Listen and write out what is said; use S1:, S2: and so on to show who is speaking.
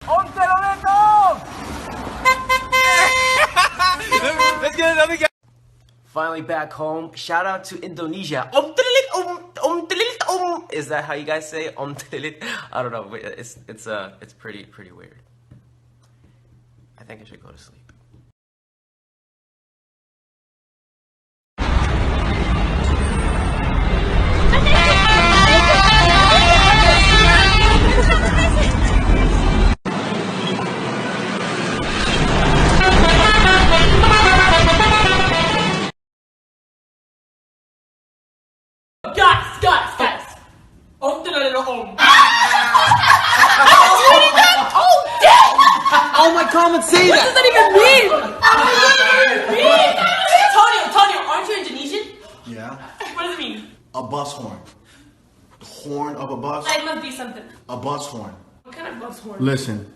S1: On Telolet! Let's get another guy. Finally back home. Shout out to Indonesia. Is that how you guys say it? I don't know, but it's pretty weird. I think I should go to sleep.
S2: Guys!
S1: Oh my comments say
S2: What
S1: that!
S2: does that even mean? Tonio, aren't you Indonesian?
S3: Yeah.
S2: What does it mean?
S3: A bus horn. The horn of a bus?
S2: It must be something.
S3: A bus horn.
S2: What kind of bus horn?
S3: Listen.